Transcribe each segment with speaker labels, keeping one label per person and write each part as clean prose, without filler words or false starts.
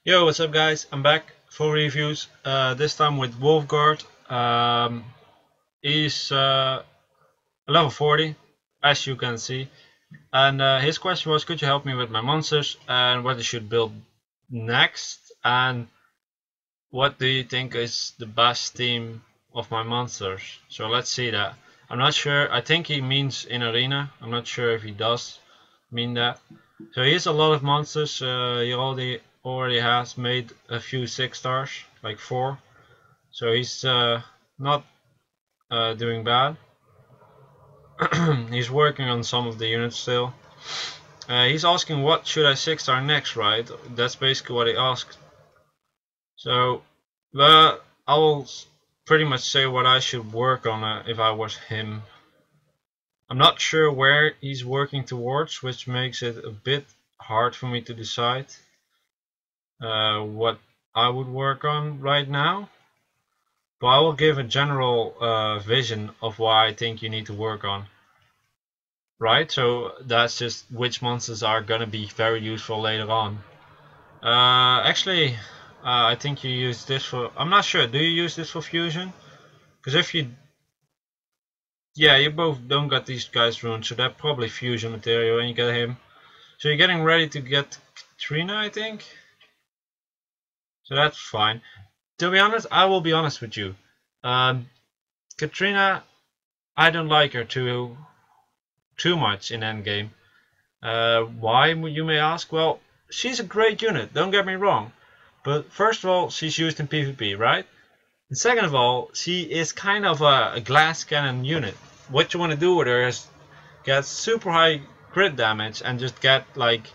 Speaker 1: Yo, what's up guys? I'm back for reviews, this time with Wolfgarth. He's level 40, as you can see. And his question was, could you help me with my monsters and what I should build next? And what do you think is the best team of my monsters? So let's see that. I'm not sure, I think he means in arena. I'm not sure if he does mean that. So he has a lot of monsters. He already has made a few 6 stars, like 4. So he's not doing bad. He's working on some of the units still. He's asking what should I 6-star next, right? That's basically what he asked. So, but I will pretty much say what I should work on if I was him. I'm not sure where he's working towards, which makes it a bit hard for me to decide what I would work on right now. But I will give a general vision of why I think you need to work on. Right, so that's just which monsters are gonna be very useful later on. Actually, I think you use this for. I'm not sure. Do you use this for fusion? Because if you, yeah, you both don't got these guys ruined, so that's probably fusion material, and you get him. So you're getting ready to get Katrina, I think. So that's fine. To be honest, I will be honest with you. Katrina, I don't like her too much in endgame. Why, you may ask? Well, she's a great unit, don't get me wrong. But first of all, she's used in PvP, right? And second of all, she is kind of a glass cannon unit. What you want to do with her is get super high crit damage and just get like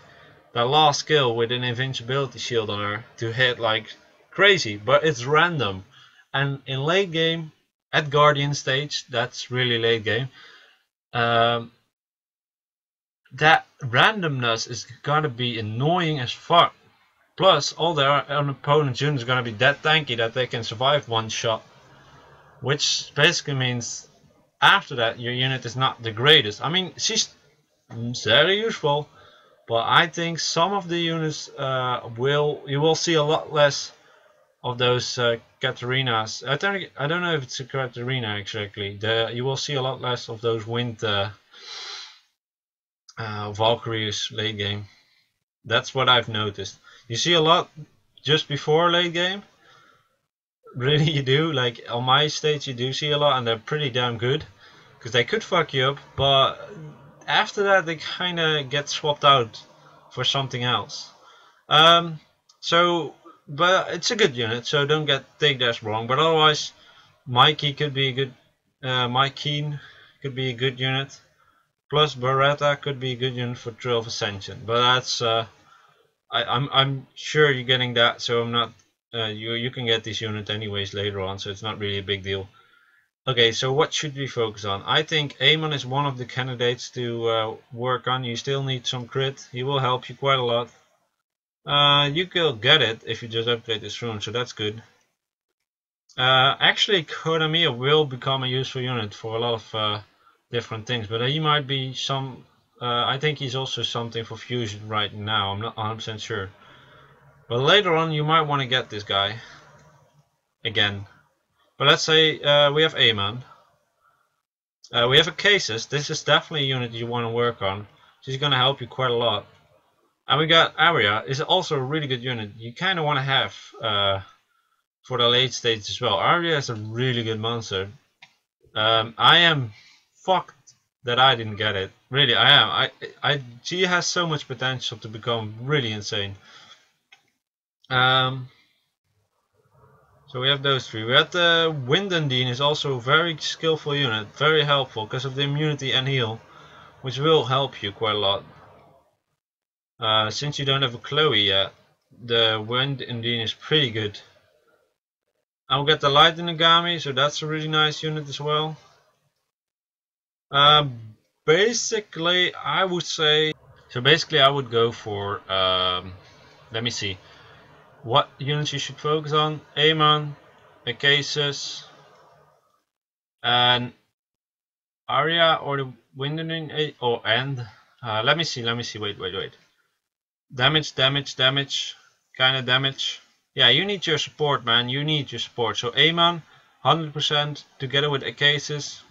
Speaker 1: the last skill with an invincibility shield on her to hit like crazy. But it's random. And in late game, at Guardian stage, that's really late game, that randomness is gonna be annoying as fuck. Plus, all their opponent's units are gonna be that tanky that they can survive one shot. Which basically means after that your unit is not the greatest. I mean, she's very useful, but I think some of the units you will see a lot less of those Katarinas. I don't know if it's a Katarina exactly. You will see a lot less of those wind Valkyries late game. That's what I've noticed. You see a lot just before late game. Really, you do. Like on my stage, you do see a lot, and they're pretty damn good because they could fuck you up. But after that, they kind of get swapped out for something else. So, but it's a good unit, so don't take that wrong. But otherwise, Mikey could be a good. Mike Keen could be a good unit. Plus Beretta could be a good unit for Trail of Ascension, but that's I'm sure you're getting that, so I'm not. You can get this unit anyways later on, so it's not really a big deal. Okay, so what should we focus on? I think Amon is one of the candidates to work on. You still need some crit. He will help you quite a lot. You can get it if you just upgrade this rune, so that's good. Actually, Kodamiya will become a useful unit for a lot of different things, but he might be some. I think he's also something for fusion right now. I'm not 100% sure, but later on you might want to get this guy again. But let's say we have Amon. We have a Cases. This is definitely a unit you want to work on. She's gonna help you quite a lot. And we got Aria. Is also a really good unit. You kind of want to have for the late stage as well. Aria is a really good monster. I am fucked that I didn't get it. Really, I am. She has so much potential to become really insane. So we have those three. We had the Windendine is also a very skillful unit, very helpful because of the immunity and heal, which will help you quite a lot. Since you don't have a Chloe yet, the Windendine is pretty good. I'll get the Light Inagami, so that's a really nice unit as well. Basically, I would say. So basically, I would go for. Let me see. What units you should focus on? Amon, Acasus, and Aria or the Winding. Let me see. Wait. Damage. kind of damage. Yeah, you need your support, man. You need your support. So Aemon, 100% together with Acasis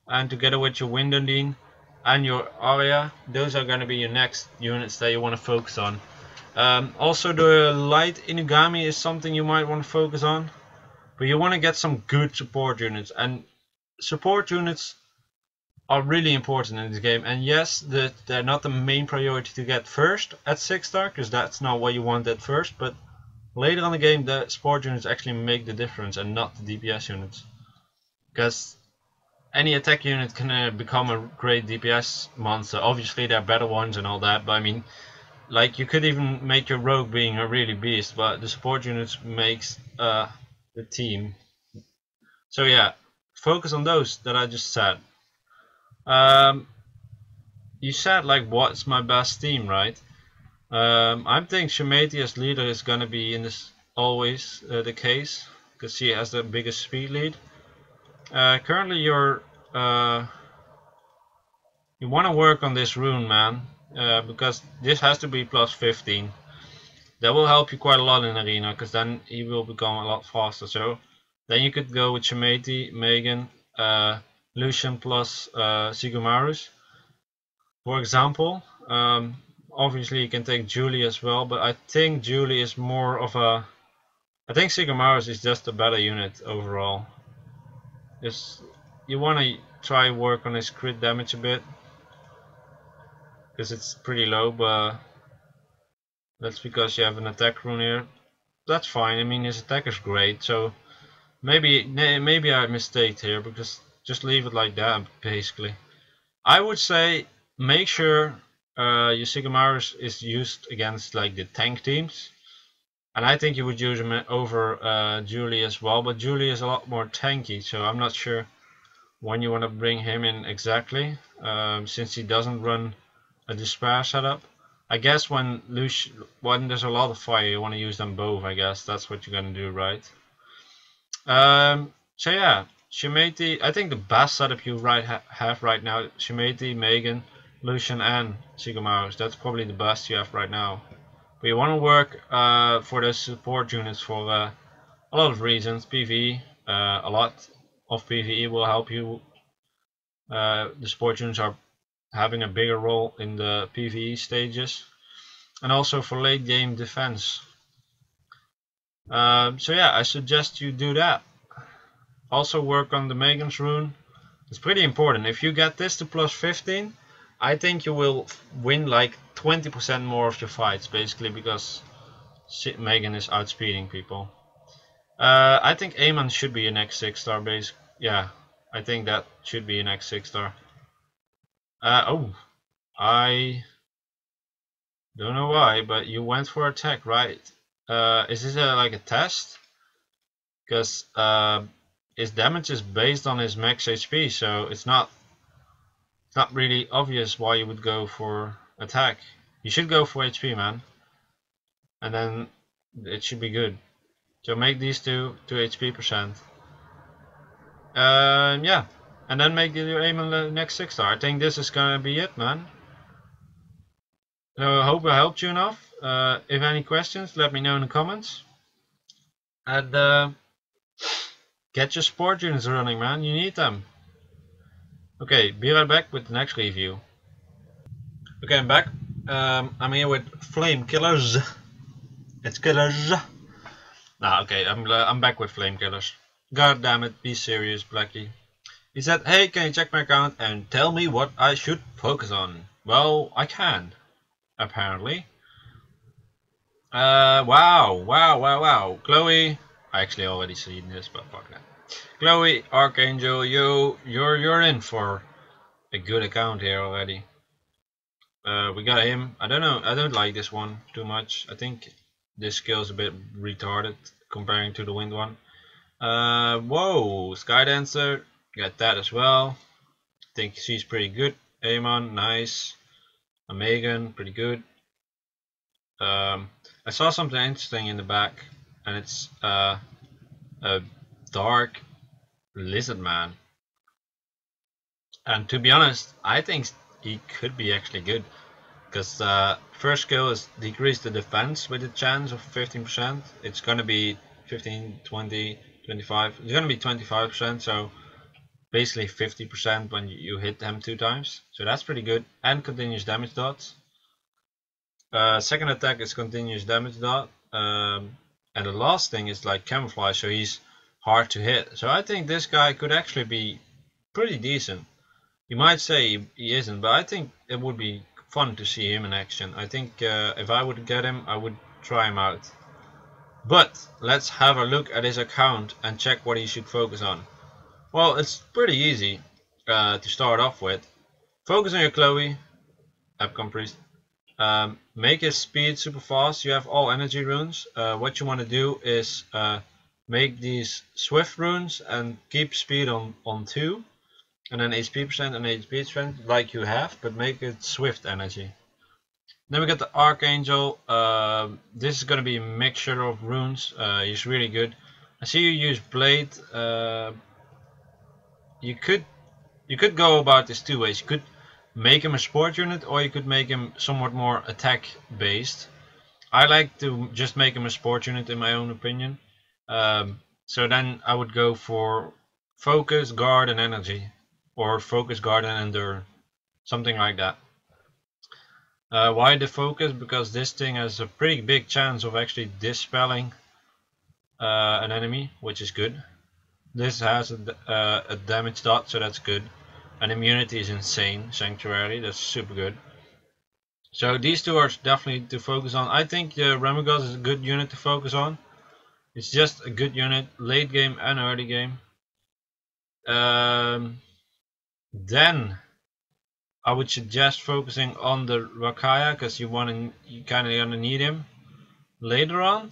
Speaker 1: and together with your Windundine and your Arya. Those are going to be your next units that you want to focus on. Also, the light Inugami is something you might want to focus on. But you want to get some good support units. And support units are really important in this game, and yes, they're not the main priority to get first at 6 star, because that's not what you want at first, but later on in the game the support units actually make the difference and not the DPS units, because any attack unit can become a great DPS monster. Obviously there are better ones and all that, but I mean, like, you could even make your rogue being a really beast, but the support units makes the team. So yeah, focus on those that I just said. You said, like, what's my best team, right? I think Shemati as leader is gonna be in this always the case, because she has the biggest speed lead. Currently, you want to work on this rune, man, because this has to be plus 15. That will help you quite a lot in arena, because then he will become a lot faster. So then you could go with Shemati, Megan, Lucian plus Sigumarus, for example. Obviously you can take Julie as well, but I think Julie is more of a... I think Sigumarus is just a better unit overall. You want to try work on his crit damage a bit, because it's pretty low, but that's because you have an attack rune here. That's fine. I mean, his attack is great, so maybe I mistaked here, because just leave it like that basically. I would say make sure your Sigumarus is used against like the tank teams, and I think you would use him over Julie as well, but Julie is a lot more tanky, so I'm not sure when you want to bring him in exactly, since he doesn't run a despair setup. I guess when there's a lot of fire, you want to use them both. I guess that's what you're gonna do, right? So yeah, Shemati, I think the best setup you have right now, Shemati, Megan, Lucian and Sigumarus. That's probably the best you have right now. But you want to work for the support units for a lot of reasons. PvE, a lot of PvE will help you. The support units are having a bigger role in the PvE stages, and also for late game defense. So yeah, I suggest you do that. Also work on the Megan's rune. It's pretty important. If you get this to plus 15, I think you will win like 20% more of your fights, basically, because Megan is outspeeding people. I think Aemon should be an X 6 star base. Yeah, I think that should be an X 6 star. Oh, I don't know why, but you went for attack, right? Is this like a test? Because his damage is based on his max HP, so it's not really obvious why you would go for attack. You should go for HP, man, and then it should be good. So make these two to HP percent. Yeah, and then make your aim on the next 6 star. I think this is gonna be it, man. So I hope I helped you enough. If any questions, let me know in the comments. And get your support units running, man. You need them. Okay, be right back with the next review. Okay, I'm back. I'm here with Flamekillerz. It's killers. Nah, okay, I'm back with Flamekillerz. God damn it, be serious, Blackie. He said, hey, can you check my account and tell me what I should focus on? Well, I can, apparently. Wow. Chloe, I actually already seen this, but fuck that. Chloe, Archangel, you're in for a good account here already. We got him. I don't know, I don't like this one too much. I think this skill is a bit retarded comparing to the wind one. Whoa, Skydancer, got that as well. I think she's pretty good. Aemon, nice. A Megan, pretty good. I saw something interesting in the back, and it's a dark lizard man. And to be honest, I think he could be actually good. because first skill is decrease the defense with a chance of 15%. It's gonna be 15, 20, 25. It's gonna be 25%, so basically 50% when you hit them 2 times. So that's pretty good. And continuous damage dots. Second attack is continuous damage dot. And the last thing is like camouflage, so he's hard to hit. So I think this guy could actually be pretty decent. You might say he isn't, but I think it would be fun to see him in action. I think if I would get him, I would try him out. But let's have a look at his account and check what he should focus on. Well, it's pretty easy to start off with. Focus on your Chloe, Epcom Priest. Make his speed super fast. You have all energy runes. What you want to do is make these swift runes and keep speed on 2. And then HP percent and HP strength like you have, but make it swift energy. Then we got the Archangel. This is going to be a mixture of runes. He's really good. I see you use Blade. You could go about this 2 ways. You could make him a support unit, or you could make him somewhat more attack based. I like to just make him a support unit in my own opinion. So then I would go for focus, guard and energy, or focus, guard and endure, something like that. Why the focus? Because this thing has a pretty big chance of actually dispelling an enemy, which is good. This has a damage dot, so that's good. And immunity is insane. Sanctuary, that's super good. So these two are definitely to focus on. I think the Remigos is a good unit to focus on. It's just a good unit, late game and early game. Then I would suggest focusing on the Rakaya, because you kind of gonna need him later on.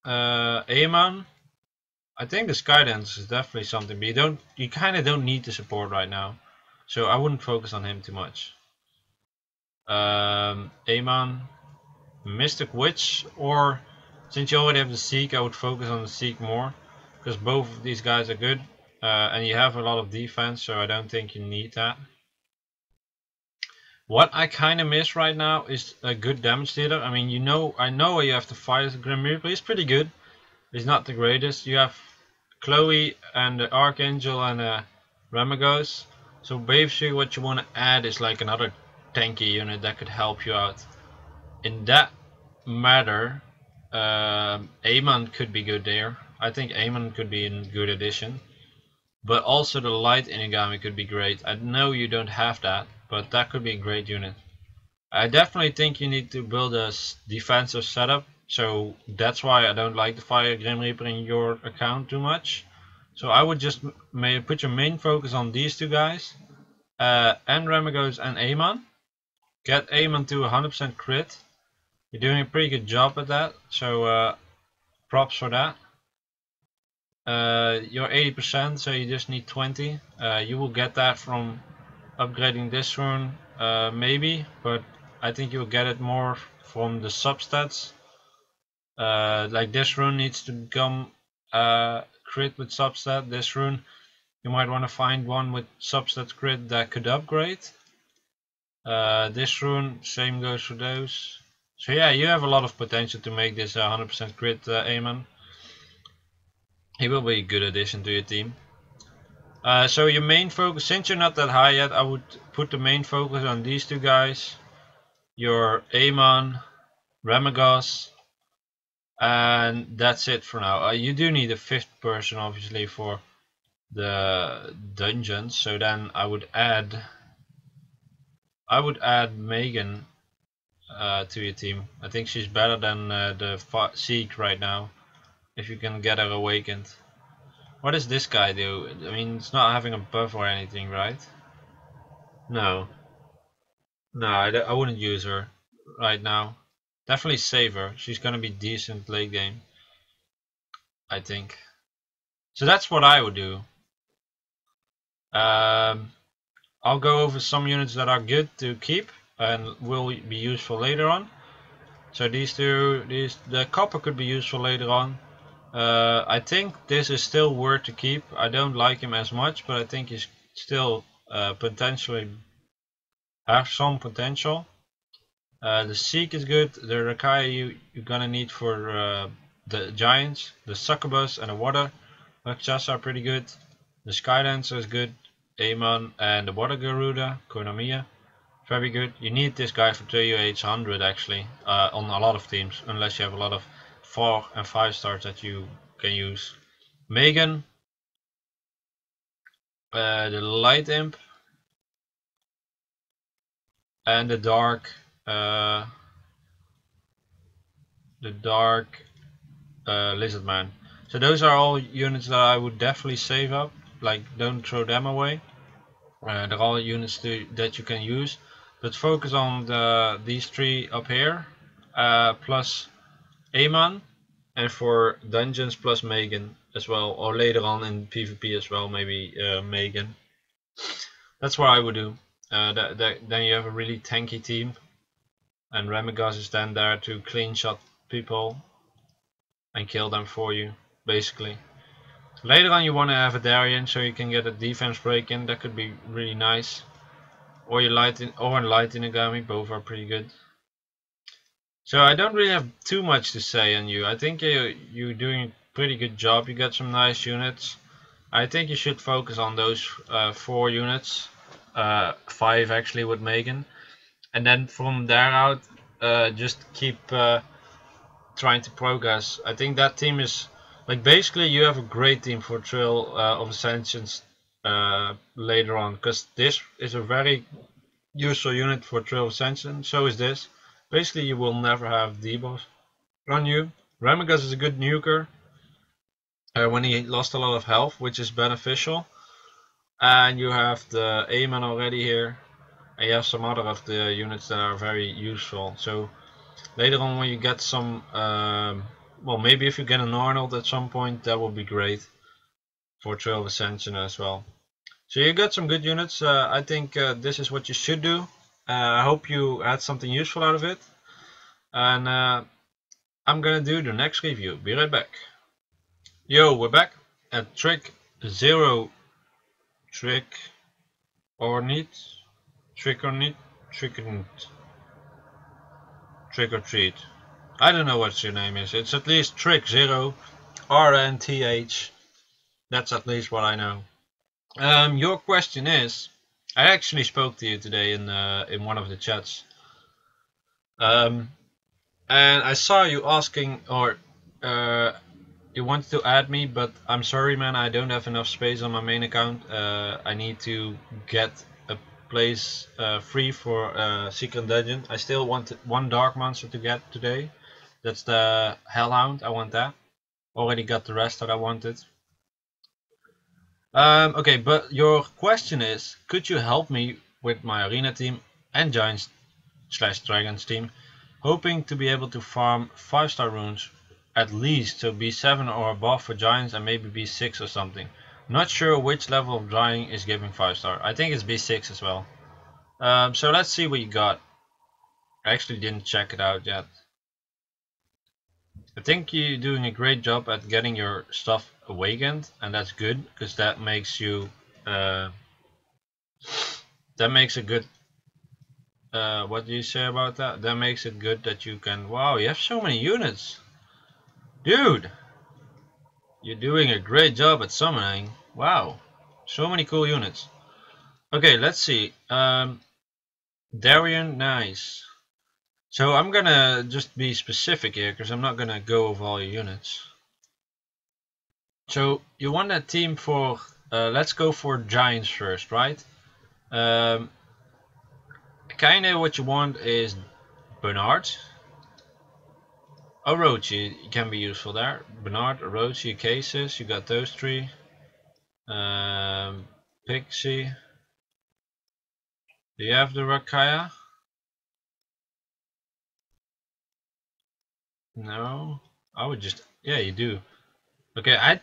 Speaker 1: Aemon, I think the Skydance is definitely something, but you kind of don't need the support right now, so I wouldn't focus on him too much. Aemon, Mystic Witch, or since you already have the Seek, I would focus on the Seek more, because both of these guys are good. And you have a lot of defense, so I don't think you need that. What I kind of miss right now is a good damage dealer. I mean, I know you have to fight as a Grim Reaper. He's pretty good. He's not the greatest. You have Chloe and the Archangel and Remigos. So basically what you want to add is like another tanky unit that could help you out. In that matter, Aemon could be good there. I think Aemon could be a good addition. But also the light Inugami could be great. I know you don't have that, but that could be a great unit. I definitely think you need to build a defensive setup, so that's why I don't like the Fire Grim Reaper in your account too much. So I would just put your main focus on these two guys, and Remigos and Aemon. Get Aemon to 100% crit. You're doing a pretty good job at that, so props for that. You're 80%, so you just need 20. You will get that from upgrading this rune, maybe, but I think you'll get it more from the substats. Like this rune needs to become crit with substat. This rune, you might want to find one with substat crit that could upgrade. This rune, same goes for those. So yeah, you have a lot of potential to make this 100% crit Aemon. He will be a good addition to your team. So your main focus, since you're not that high yet, I would put the main focus on these two guys. Your Aemon, Remigos, and that's it for now. You do need a 5th person obviously for the dungeons, so then I would add Megan to your team. I think she's better than the Seek right now, if you can get her awakened. What does this guy do? I mean, it's not having a buff or anything, right? No, I wouldn't use her right now. Definitely save her. She's gonna be decent late game, I think. So that's what I would do. I'll go over some units that are good to keep and will be useful later on. So these two, the copper could be useful later on. I think this is still worth to keep. I don't like him as much, but I think he's still potentially have some potential. The Seek is good. The Rakai you're gonna need for the Giants. The Succubus and the Water Rakshasa are pretty good. The Skydancer is good. Amon and the Water Garuda, Konamiya, very good. You need this guy for 3800 actually on a lot of teams, unless you have a lot of 4 and 5 stars that you can use. Megan, the Light Imp, and the Dark Lizardman. So those are all units that I would definitely save up. Like, don't throw them away. They're all units that you can use, but focus on these 3 up here, plus Amon, and for dungeons plus Megan as well, or later on in PvP as well, maybe Megan. That's what I would do. Then you have a really tanky team, and Remigas is then there to clean shot people and kill them for you, basically. Later on you want to have a Darien so you can get a defense break in, that could be really nice. Or you Light Inagami, both are pretty good. So I don't really have too much to say on you. I think you're doing a pretty good job. You got some nice units. I think you should focus on those 4 units. 5 actually with Megan. And then from there out, just keep trying to progress. I think that team is, like, basically you have a great team for Trail of Ascensions later on. Because this is a very useful unit for Trail of Ascension. So is this. Basically you will never have debuffs on you. Remigas is a good nuker when he lost a lot of health, which is beneficial. And you have the Amon already here. And you have some other of the units that are very useful. So later on when you get some, well, maybe if you get an Arnold at some point, that will be great for Trail of Ascension as well. So you got some good units. I think this is what you should do. I hope you had something useful out of it. And I'm gonna do the next review. Be right back. Yo, we're back at trick0rnth. Trick or treat. I don't know what your name is. It's at least trick0rnth. That's at least what I know. Your question is, I actually spoke to you today in one of the chats, and I saw you asking, or you wanted to add me, but I'm sorry, man, I don't have enough space on my main account. I need to get a place free for Secret Dungeon. I still want 1 Dark Monster to get today. That's the Hellhound. I want that. Already got the rest that I wanted. Okay, but your question is, could you help me with my arena team and Giants/Dragons team, hoping to be able to farm 5-star runes at least, so B7 or above for Giants and maybe B6 or something. Not sure which level of drying is giving 5-star. I think it's B6 as well. So let's see what you got. I actually didn't check it out yet. I think you're doing a great job at getting your stuff awakened, and that's good, because that makes you that makes it good. What do you say about that? That makes it good that you can, wow, you have so many units, dude. You're doing a great job at summoning. Wow, so many cool units. Okay, let's see. Darien, nice. So I'm gonna just be specific here, because I'm not gonna go over all your units. So you want a team for, let's go for Giants first, right? Kinda what you want is Bernard. Orochi can be useful there. Bernard, Orochi, Cases, you got those 3. Pixie. Do you have the Rakaya? No, I would just, yeah, you do. Okay,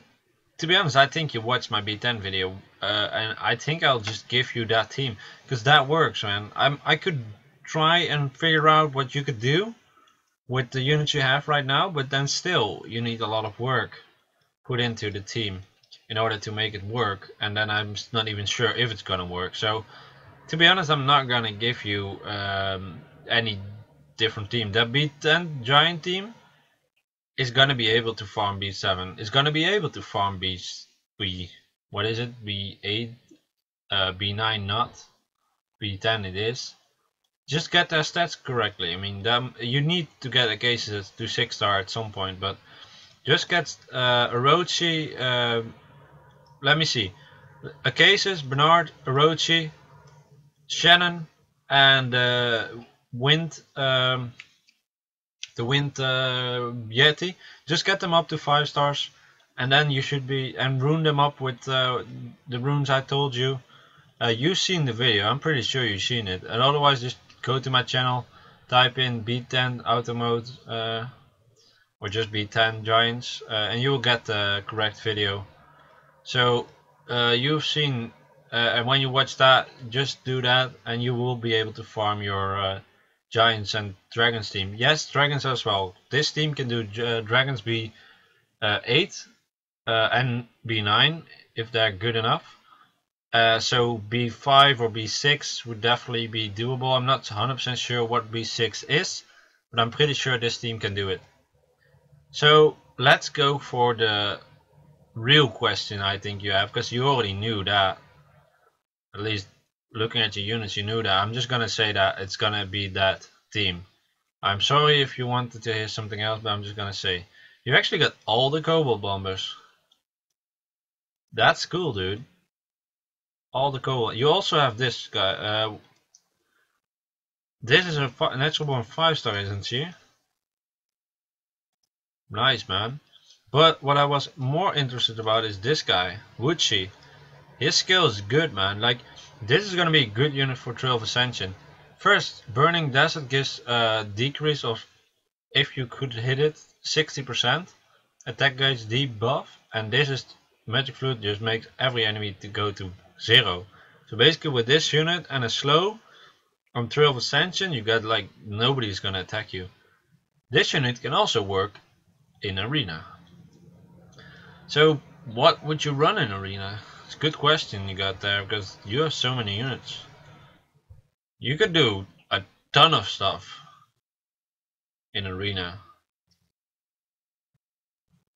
Speaker 1: to be honest, I think you watched my B10 video, and I think I'll just give you that team, because that works, man. I could try and figure out what you could do with the units you have right now, but then still, you need a lot of work put into the team in order to make it work, and then I'm not even sure if it's gonna work. So, to be honest, I'm not gonna give you any different team. That B10 giant team is gonna be able to farm B7. It's gonna be able to farm what is it? B8, B9 not, B10 it is. Just get their stats correctly. I mean, you need to get a cases to 6-star at some point, but just get Orochi. Let me see. A cases, Bernard, Orochi, Shannon, and Wind. The Wind Yeti. Just get them up to 5 stars, and then you should be, and rune them up with the runes I told you. You've seen the video. I'm pretty sure you've seen it. And otherwise, just go to my channel, type in B10 auto mode or just B10 giants, and you will get the correct video. So you've seen, and when you watch that, just do that, and you will be able to farm your giants and dragons team. Yes, dragons as well. This team can do dragons B8 and B9 if they're good enough. So B5 or B6 would definitely be doable. I'm not 100% sure what B6 is, but I'm pretty sure this team can do it. So let's go for the real question I think you have, because you already knew that. At least looking at your units, you knew that. I'm just gonna say that it's gonna be that team. I'm sorry if you wanted to hear something else, but I'm just gonna say you actually got all the Cobalt Bombers. That's cool, dude. All the Cobalt. You also have this guy. This is a natural born 5-star, isn't she? Nice, man. But what I was more interested about is this guy, Wuchi. His skill is good, man. Like, this is gonna be a good unit for Trail of Ascension. First, Burning Desert gives a decrease of, if you could hit it, 60%. Attack gauge debuff, and this is Magic Flute just makes every enemy to go to 0. So basically with this unit and a slow on Trail of Ascension, you got like nobody's gonna attack you. This unit can also work in Arena. So what would you run in Arena? It's a good question you got there, because you have so many units. You could do a ton of stuff in Arena.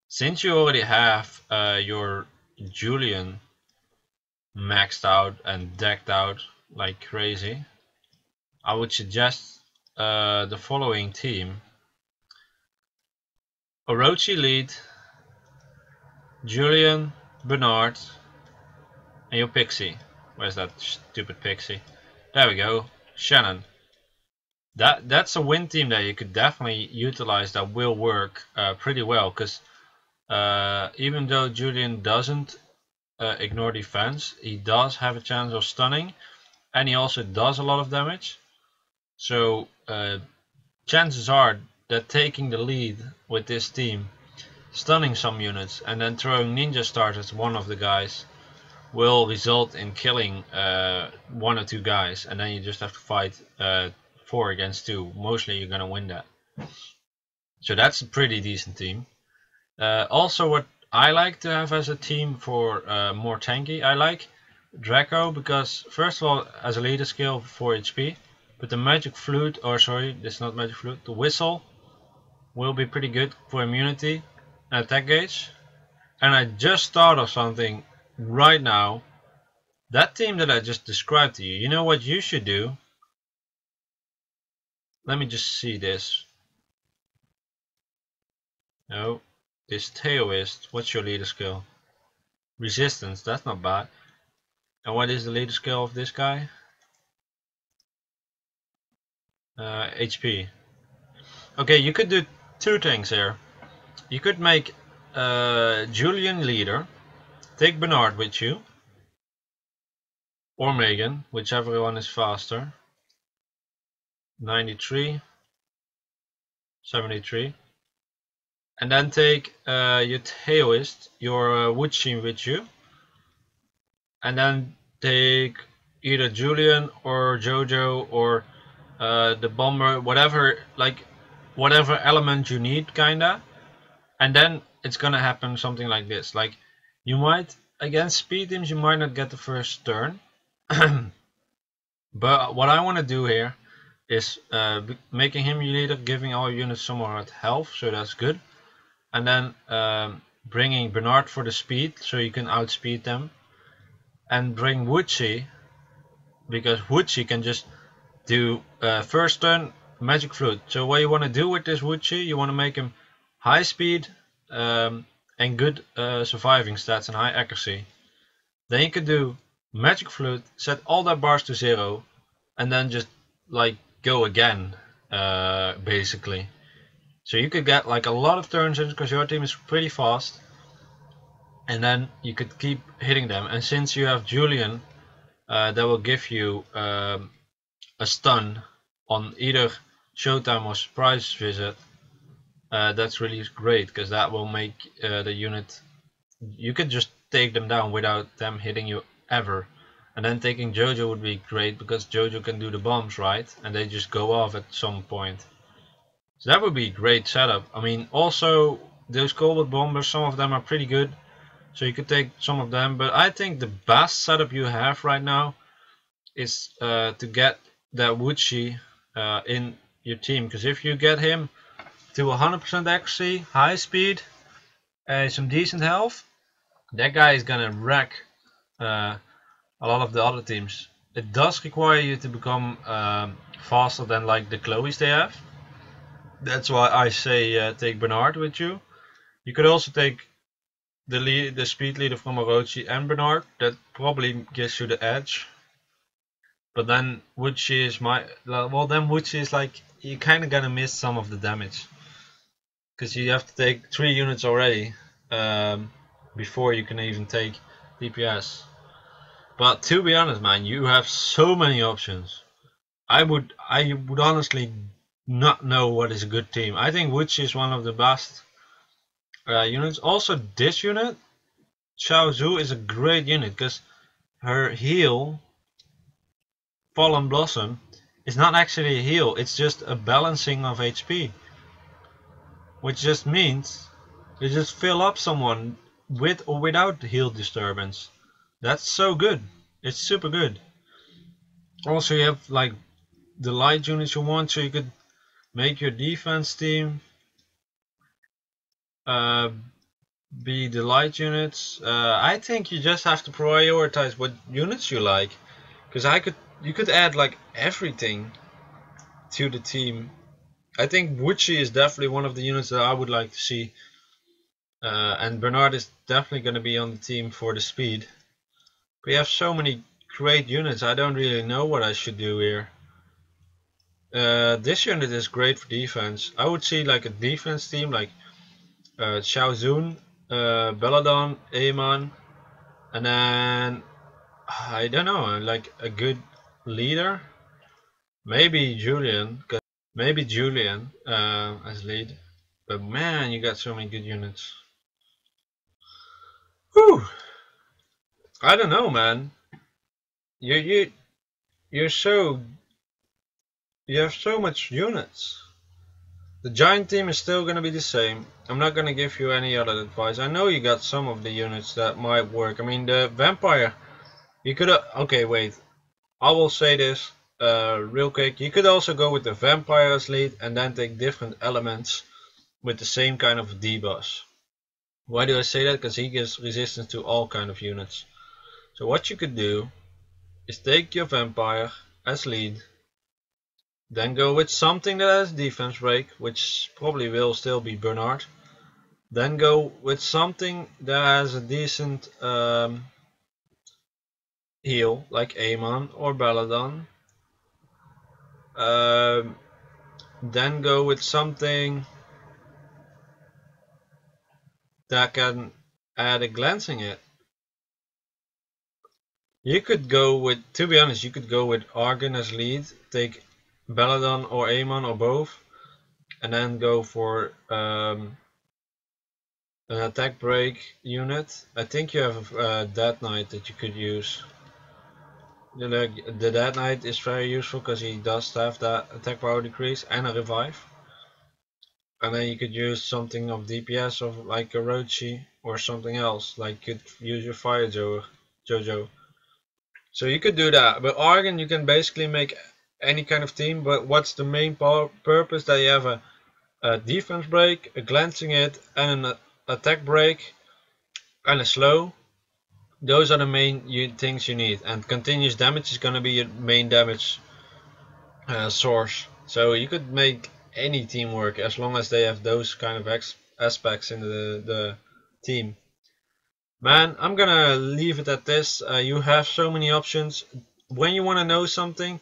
Speaker 1: Since you already have your Julian maxed out and decked out like crazy, I would suggest the following team: Orochi lead, Julian, Bernard, and your Pixie. Where's that stupid Pixie? There we go, Shannon. That's a win team that you could definitely utilize, that will work pretty well, because even though Julian doesn't ignore defense, he does have a chance of stunning, and he also does a lot of damage. So chances are that taking the lead with this team, stunning some units, and then throwing ninja stars as one of the guys will result in killing 1 or 2 guys, and then you just have to fight 4 against 2. Mostly you're gonna win that. So that's a pretty decent team. Also, what I like to have as a team for more tanky, I like Draco, because first of all, as a leader skill, 4 HP, but the magic flute, or sorry, this is not magic flute, the whistle will be pretty good for immunity and attack gauge. And I just thought of something right now. That team that I just described to you, you know what you should do? Let me just see this. No, this Taoist, what's your leader skill? Resistance, that's not bad. And what is the leader skill of this guy? HP. Okay, you could do 2 things here. You could make Julian leader, take Bernard with you, or Megan, whichever one is faster. 93, 73. And then take your Taoist, your Wuchi with you, and then take either Julian or Jojo or the bomber, whatever, like whatever element you need, kinda. And then it's gonna happen something like this. Like, you might, against speed teams, you might not get the first turn. But what I want to do here, is making him your leader, giving all units some more health, so that's good. And then bringing Bernard for the speed, so you can outspeed them. And bring Woodsy, because Woodsy can just do first turn magic fruit. So what you want to do with this Woodsy, you want to make him high speed and good surviving stats and high accuracy. Then you can do magic fruit, set all their bars to 0, and then just like go again, basically. So you could get like a lot of turns in because your team is pretty fast, and then you could keep hitting them. And since you have Julian, that will give you a stun on either Showtime or Surprise Visit. That's really great because that will make the unit, you could just take them down without them hitting you ever. And then taking Jojo would be great because Jojo can do the bombs, right? And they just go off at some point. So that would be a great setup. I mean, also those Cobalt Bombers, some of them are pretty good. So you could take some of them. But I think the best setup you have right now is to get that Woodsy in your team. Because if you get him to 100% accuracy, high speed, some decent health, that guy is gonna wreck a lot of the other teams. It does require you to become faster than like the Chloes they have. That's why I say take Bernard with you. You could also take the speed leader from Orochi and Bernard. That probably gives you the edge. But then Woodsy is Woodsy is like, you kinda gonna miss some of the damage. Because you have to take 3 units already before you can even take DPS. But to be honest, man, you have so many options. I would honestly not know what is a good team. I think Woodsy is one of the best units. Also, this unit, Xiao Zhu, is a great unit because her heal, Fallen Blossom, is not actually a heal. It's just a balancing of HP. Which just means you just fill up someone with or without heal disturbance. That's so good. It's super good. Also, you have like the light units you want, so you could make your defense team be the light units. I think you just have to prioritize what units you like, because you could add like everything to the team. I think Woodsy is definitely one of the units that I would like to see, and Bernard is definitely going to be on the team for the speed. We have so many great units, I don't really know what I should do here. This unit is great for defense. I would see like a defense team like Xiao Zun, Belladon, Aemon, and then I don't know, like a good leader. Maybe Julian as lead. But man, you got so many good units. Whew. I don't know, man. You have so much units. The giant team is still gonna be the same. I'm not gonna give you any other advice. I know you got some of the units that might work. I mean, the vampire, you could okay, wait. I will say this real quick. You could also go with the vampire as lead and then take different elements with the same kind of debuff. Why do I say that? Because he gives resistance to all kind of units. So what you could do is take your vampire as lead, then go with something that has defense break, which probably will still be Bernard. Then go with something that has a decent heal, like Aemon or Belladon. Then go with something that can add a glancing hit. You could go with, to be honest, you could go with Argon as lead, take Belladon or Aemon or both, and then go for an attack break unit. I think you have a Dead Knight that you could use. The Dead Knight is very useful because he does have that attack power decrease and a revive. And then you could use something of DPS of like Orochi or something else, like you could use your Fire Jojo. So you could do that, but Argon you can basically make any kind of team, but what's the main purpose? That you have a defense break, a glancing hit, and an attack break, and a slow. Those are the main things you need, and continuous damage is going to be your main damage source. So you could make any team work as long as they have those kind of aspects in the team. Man, I'm gonna leave it at this. You have so many options. When you want to know something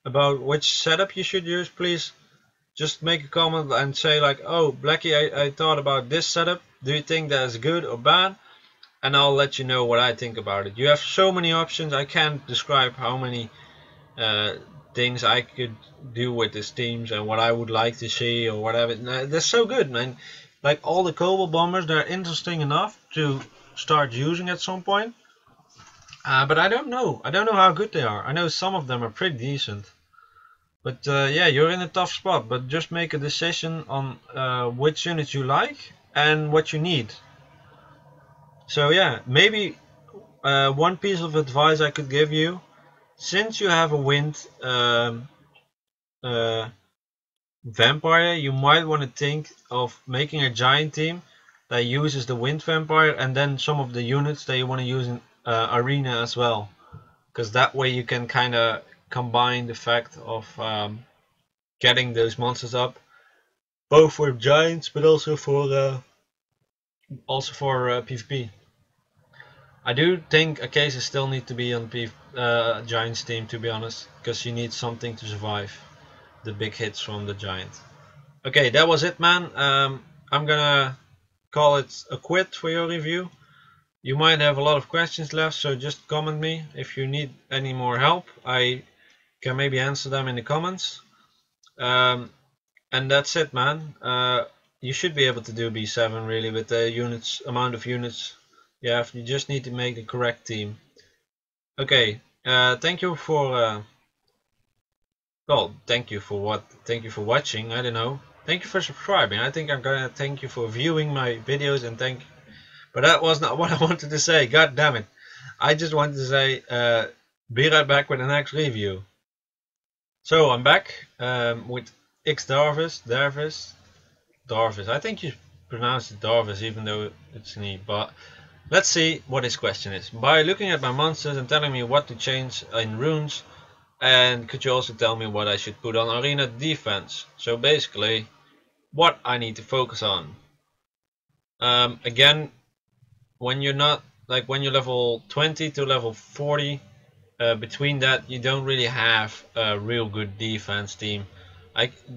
Speaker 1: about which setup you should use, please just make a comment and say like, oh Blackie, I thought about this setup. Do you think that is good or bad? And I'll let you know what I think about it. You have so many options. I can't describe how many things I could do with these teams and what I would like to see or whatever. They're so good, man. Like all the Cobalt bombers, they're interesting enough to start using at some point. But I don't know. I don't know how good they are. I know some of them are pretty decent. But yeah, you're in a tough spot. But just make a decision on which units you like and what you need. So yeah, maybe one piece of advice I could give you, since you have a wind vampire, you might want to think of making a giant team that uses the wind vampire and then some of the units that you want to use in arena as well, because that way you can kind of combine the fact of getting those monsters up, both for giants but also for PvP. I do think Acacia still need to be on Giants team, to be honest, because you need something to survive the big hits from the Giant. Okay, that was it, man. I'm gonna call it a quit for your review. You might have a lot of questions left, so just comment me if you need any more help. I can maybe answer them in the comments. And that's it, man. You should be able to do B7 really with the amount of units. Yeah, you just need to make the correct team. Okay, thank you for well, thank you for what? Thank you for watching. I don't know. Thank you for subscribing. I think I'm gonna thank you for viewing my videos and but that was not what I wanted to say. God damn it! I just wanted to say be right back with the next review. So I'm back with xDervis, Darvis. I think you pronounce it Darvis even though it's an E, but let's see what his question is. By looking at my monsters and telling me what to change in runes, and could you also tell me what I should put on arena defense? So basically, what I need to focus on. Again, when you're not, like when you're level 20 to level 40, between that you don't really have a real good defense team.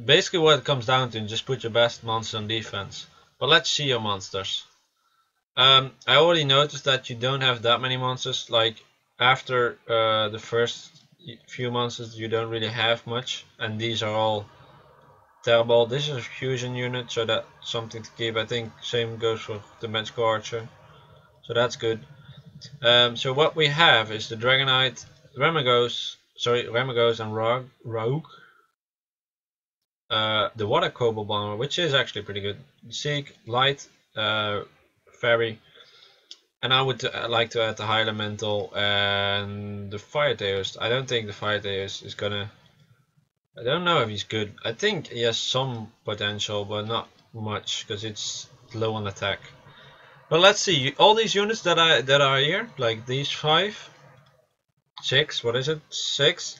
Speaker 1: Basically what it comes down to, just put your best monster on defense. But let's see your monsters. I already noticed that you don't have that many monsters. Like after the first few monsters you don't really have much, and these are all terrible. This is a fusion unit, so that's something to keep. I think same goes for the magical archer, so that's good. So what we have is the Dragonite, Remagos and Rogue. The Water Cobalt Bomber, which is actually pretty good. Seek, Light, Fairy, and I would like to add the High Elemental and the Fire Theist. I don't think the Fire Theist is gonna. I don't know if he's good. I think he has some potential, but not much because it's low on attack. But let's see. All these units that are here, like these 5, 6. What is it? 6.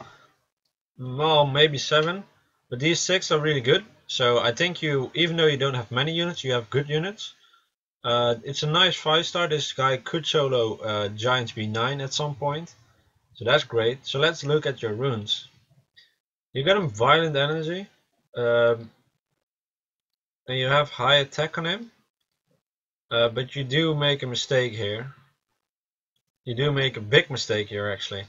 Speaker 1: Well, maybe 7. But these 6 are really good. So I think even though you don't have many units, you have good units. It's a nice 5-star. This guy could solo Giants B9 at some point. So that's great. So let's look at your runes. You got him Violent Energy. And you have high attack on him. But you do make a mistake here. You do make a big mistake here actually.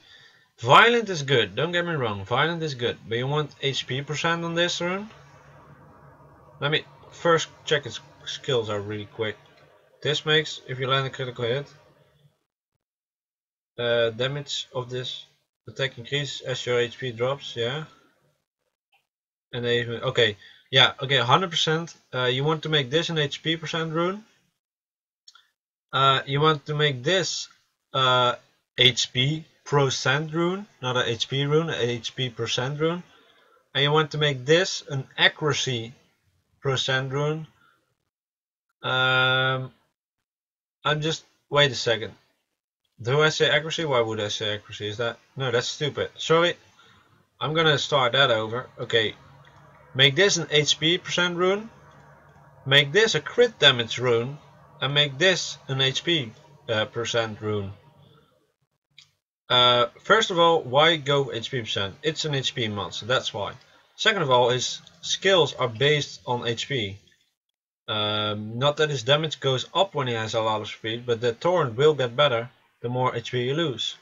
Speaker 1: Violent is good, don't get me wrong, Violent is good. But you want HP % on this rune? Let me first check its skills out really quick. This makes, if you land a critical hit, damage of this attack increases as your HP drops, yeah. And then, okay, yeah, okay, 100%. You want to make this an HP % rune. You want to make this HP % rune, not a HP rune, a HP % rune. and you want to make this an accuracy percent rune. I'm just, wait a second. Do I say accuracy? Why would I say accuracy? Is that, no, that's stupid. Sorry, I'm gonna start that over. Okay, make this an HP percent rune, make this a crit damage rune, and make this an HP percent rune. First of all, why go HP percent? It's an HP monster, that's why. Second of all, his skills are based on HP. Not that his damage goes up when he has a lot of speed, but the torrent will get better the more HP you lose.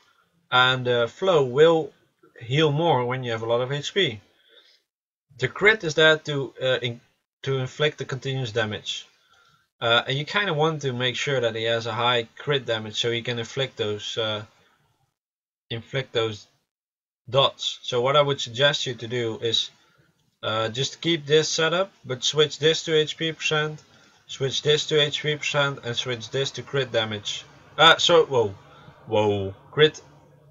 Speaker 1: And the flow will heal more when you have a lot of HP. The crit is there to inflict the continuous damage. And you kind of want to make sure that he has a high crit damage so he can inflict those dots. So what I would suggest you to do is just keep this setup, but switch this to HP percent, switch this to HP percent, and switch this to crit damage. Crit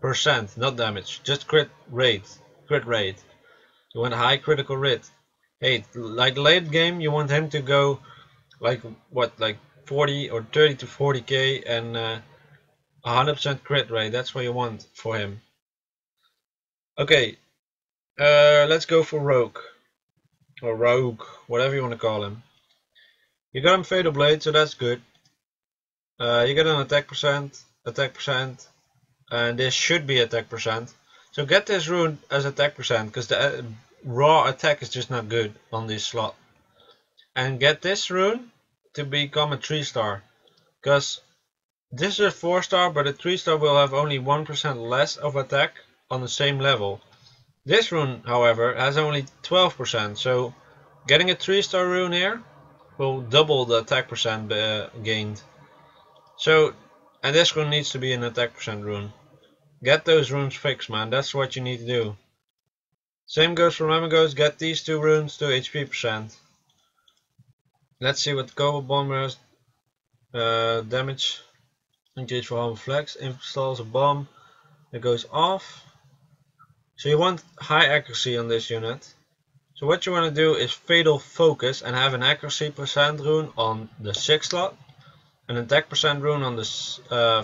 Speaker 1: percent, not damage, just crit rate. You want a high critical rate. Hey, like late game, you want him to go like what, like 40 or 30 to 40k and 100% crit rate. That's what you want for him. Okay, let's go for Rogue. Or Rogue, whatever you want to call him. You got him Fatal Blade, so that's good. You get an attack percent, and this should be attack percent. So get this rune as attack percent, because the raw attack is just not good on this slot. And get this rune to become a 3-star, because this is a 4-star, but a 3-star will have only 1% less of attack on the same level. This rune, however, has only 12%, so getting a 3-star rune here will double the attack percent gained. So, and this rune needs to be an attack percent rune. Get those runes fixed, man. That's what you need to do. Same goes for Remigos. Get these two runes to HP percent. Let's see what Cobalt Bomber has. Damage. Engage for Humble Flex. Installs a bomb. It goes off. So you want high accuracy on this unit. So what you want to do is Fatal Focus and have an accuracy percent rune on the 6 slot, an attack percent rune on the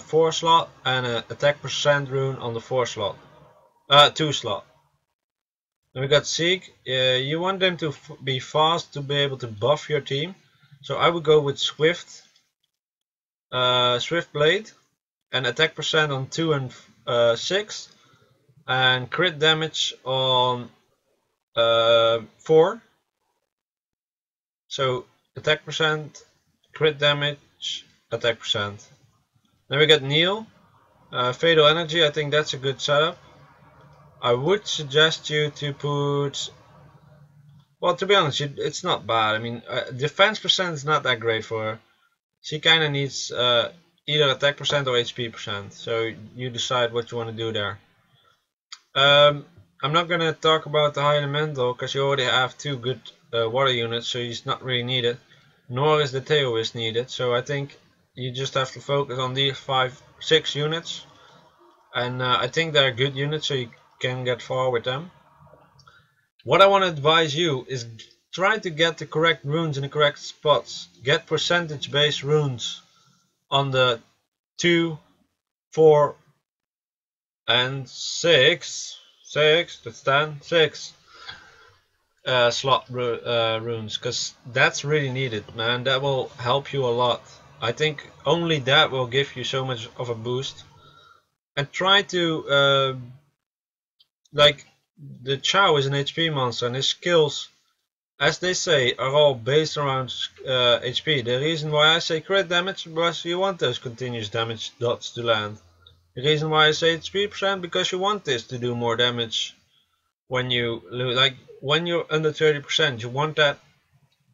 Speaker 1: 4 slot, and an attack percent rune on the 4 slot. 2 slot. Then we got Seek. You want them to be fast to be able to buff your team. So I would go with Swift Blade, and attack percent on 2 and 6, and crit damage on 4. So attack percent, crit damage, attack percent. Then we got Neil, Fatal Energy. I think that's a good setup. I would suggest you to put, well, to be honest, it's not bad. I mean, defense percent is not that great for her. She kind of needs either attack percent or HP percent. So you decide what you want to do there. I'm not going to talk about the High Elemental because you already have 2 good water units, so he's not really needed. Nor is the Taoist needed. So I think you just have to focus on these 5-6 units. And I think they're good units, so you can get far with them. What I want to advise you is try to get the correct runes in the correct spots. Get percentage based runes on the 2, 4 and 6 slot runes, because that's really needed, man. That will help you a lot. I think only that will give you so much of a boost. And try to like, the Chow is an HP monster, and his skills, as they say, are all based around HP. The reason why I say crit damage, because you want those continuous damage dots to land. The reason why I say HP percent, because you want this to do more damage when you, like, when you're under 30%. You want that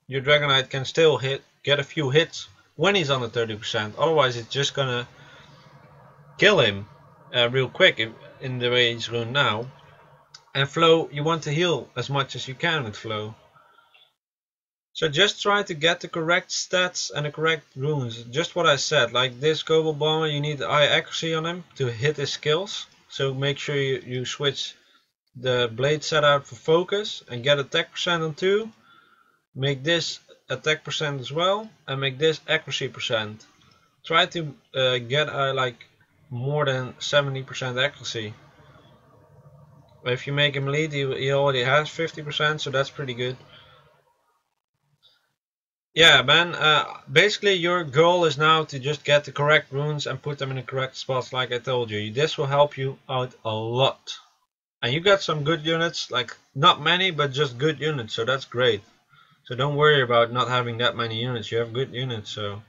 Speaker 1: your Dragonite can still get a few hits when he's under 30%. Otherwise, it's just gonna kill him real quick in the way he's runed now. And Flow, you want to heal as much as you can with Flow. So just try to get the correct stats and the correct runes. Just what I said, like this Cobalt Bomber, you need high accuracy on him to hit his skills. So make sure you switch the blade set out for focus and get attack percent on 2. Make this attack percent as well and make this accuracy percent. Try to get like more than 70% accuracy. If you make him lead, he already has 50%, so that's pretty good. Yeah, man, basically your goal is now to just get the correct runes and put them in the correct spots, like I told you. This will help you out a lot. And you got some good units, like not many, but just good units, so that's great. So don't worry about not having that many units, you have good units, so.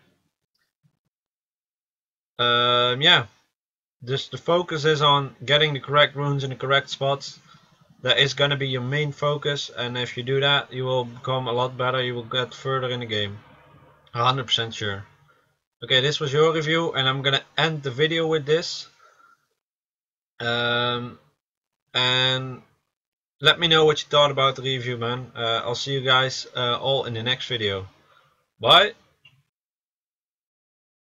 Speaker 1: Yeah, just the focus is on getting the correct runes in the correct spots. That is going to be your main focus, and if you do that, you will become a lot better, you will get further in the game. 100% sure. Okay, this was your review, and I'm going to end the video with this. And let me know what you thought about the review, man. I'll see you guys all in the next video. Bye!